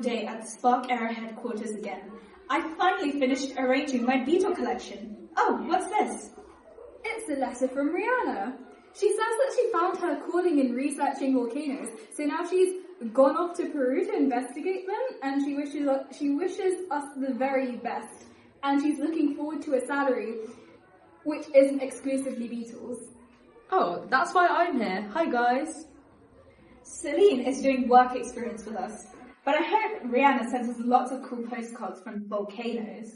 day at the Spark Era headquarters again. I finally finished arranging my beetle collection. Oh, what's this? It's a letter from Rihanna. She says that she found her calling in researching volcanoes, so now she's gone off to Peru to investigate them, and she wishes us the very best. And she's looking forward to a salary which isn't exclusively beetles. Oh, that's why I'm here. Hi guys. Celine is doing work experience with us, but I hope Rihanna sends us lots of cool postcards from volcanoes.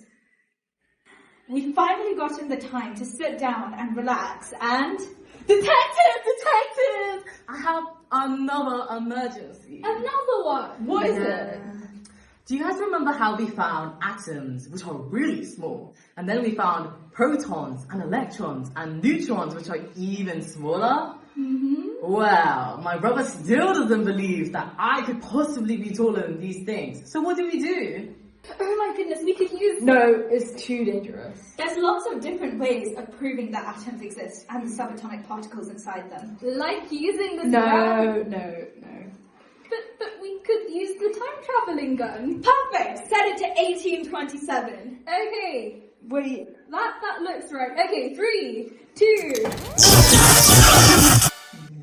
We finally got in the time to sit down and relax and... Detective! I have another emergency. Another one! What is it? Do you guys remember how we found atoms, which are really small? And then we found protons and electrons and neutrons, which are even smaller? Mm-hmm. Well, my brother still doesn't believe that I could possibly be taller than these things. So what do we do? Oh my goodness, we could use... No, it's too dangerous. There's lots of different ways of proving that atoms exist and the subatomic particles inside them. Like using the... No. But we could use the time travelling gun. Perfect! Set it to 1827. Okay. Wait. That looks right. Okay, 3, 2...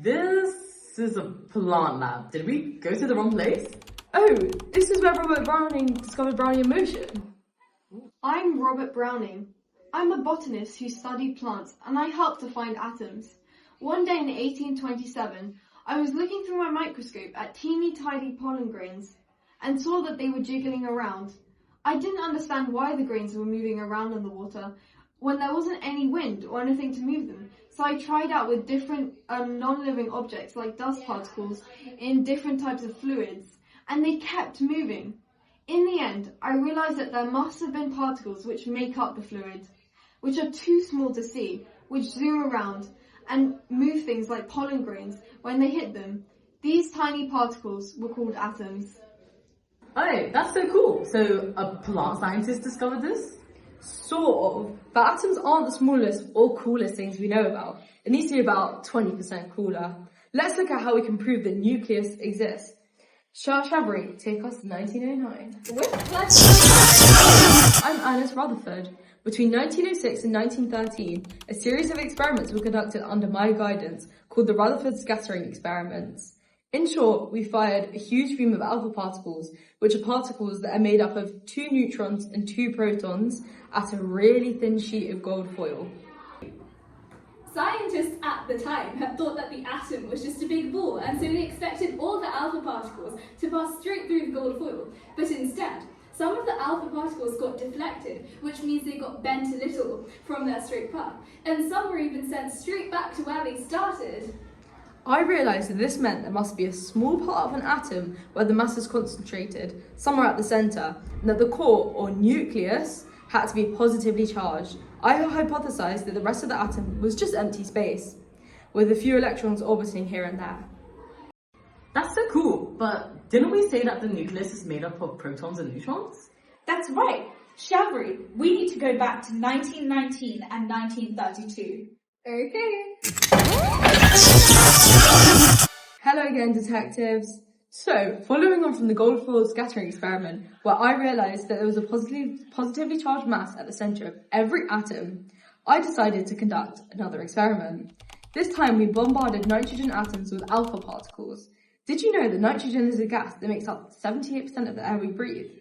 This is a plant lab. Did we go to the wrong place? Oh, this is where Robert Browning discovered Brownian motion. I'm Robert Browning. I'm a botanist who studied plants and I helped to find atoms. One day in 1827, I was looking through my microscope at teeny tiny pollen grains and saw that they were jiggling around. I didn't understand why the grains were moving around in the water when there wasn't any wind or anything to move them. So I tried out with different non-living objects like dust particles in different types of fluids, and they kept moving. In the end, I realized that there must have been particles which make up the fluid, which are too small to see, which zoom around and move things like pollen grains when they hit them. These tiny particles were called atoms. Oh, that's so cool. So a plant scientist discovered this? Sort of, but atoms aren't the smallest or coolest things we know about. It needs to be about 20% cooler. Let's look at how we can prove that nucleus exists. Shabri, take us to 1909. I'm Ernest Rutherford. Between 1906 and 1913, a series of experiments were conducted under my guidance called the Rutherford scattering experiments. In short, we fired a huge beam of alpha particles, which are particles that are made up of 2 neutrons and 2 protons, at a really thin sheet of gold foil. Scientists at the time had thought that the atom was just a big ball, and so they expected all the alpha particles to pass straight through the gold foil. But instead, some of the alpha particles got deflected, which means they got bent a little from their straight path, and some were even sent straight back to where they started. I realised that this meant there must be a small part of an atom where the mass is concentrated, somewhere at the centre, and that the core, or nucleus, had to be positively charged. I hypothesised that the rest of the atom was just empty space, with a few electrons orbiting here and there. That's so cool, but didn't we say that the nucleus is made up of protons and neutrons? That's right. Shabri, we need to go back to 1919 and 1932. Okay. Hello again, detectives. So, following on from the gold foil scattering experiment, where I realised that there was a positively charged mass at the centre of every atom, I decided to conduct another experiment. This time we bombarded nitrogen atoms with alpha particles. Did you know that nitrogen is a gas that makes up 78% of the air we breathe?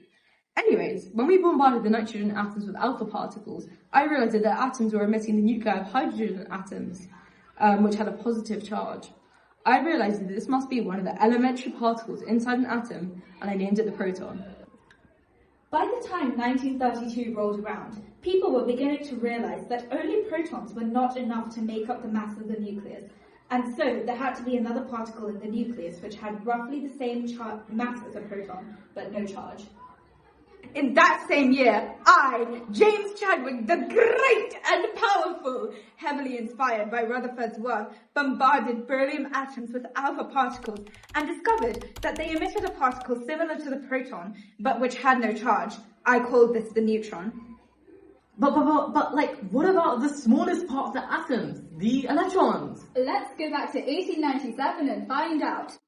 Anyways, when we bombarded the nitrogen atoms with alpha particles, I realised that the atoms were emitting the nuclei of hydrogen atoms, which had a positive charge. I realised that this must be one of the elementary particles inside an atom, and I named it the proton. By the time 1932 rolled around, people were beginning to realise that only protons were not enough to make up the mass of the nucleus, and so there had to be another particle in the nucleus which had roughly the same mass as a proton, but no charge. In that same year, I, James Chadwick, the great and powerful, heavily inspired by Rutherford's work, bombarded beryllium atoms with alpha particles and discovered that they emitted a particle similar to the proton, but which had no charge. I called this the neutron. But like, what about the smallest part of the atoms, the electrons? Let's go back to 1897 and find out.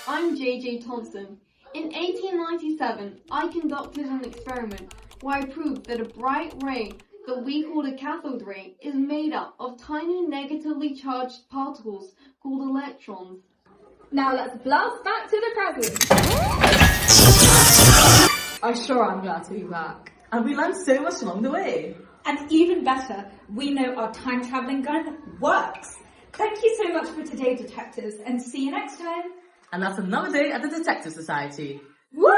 I'm JJ Thompson. In 1897, I conducted an experiment where I proved that a bright ray that we call a cathode ray is made up of tiny negatively charged particles called electrons. Now let's blast back to the present. I sure am glad to be back. And we learned so much along the way. And even better, we know our time traveling gun works. Thank you so much for today, detectives, and see you next time. And that's another day at the Detective Society. Woo!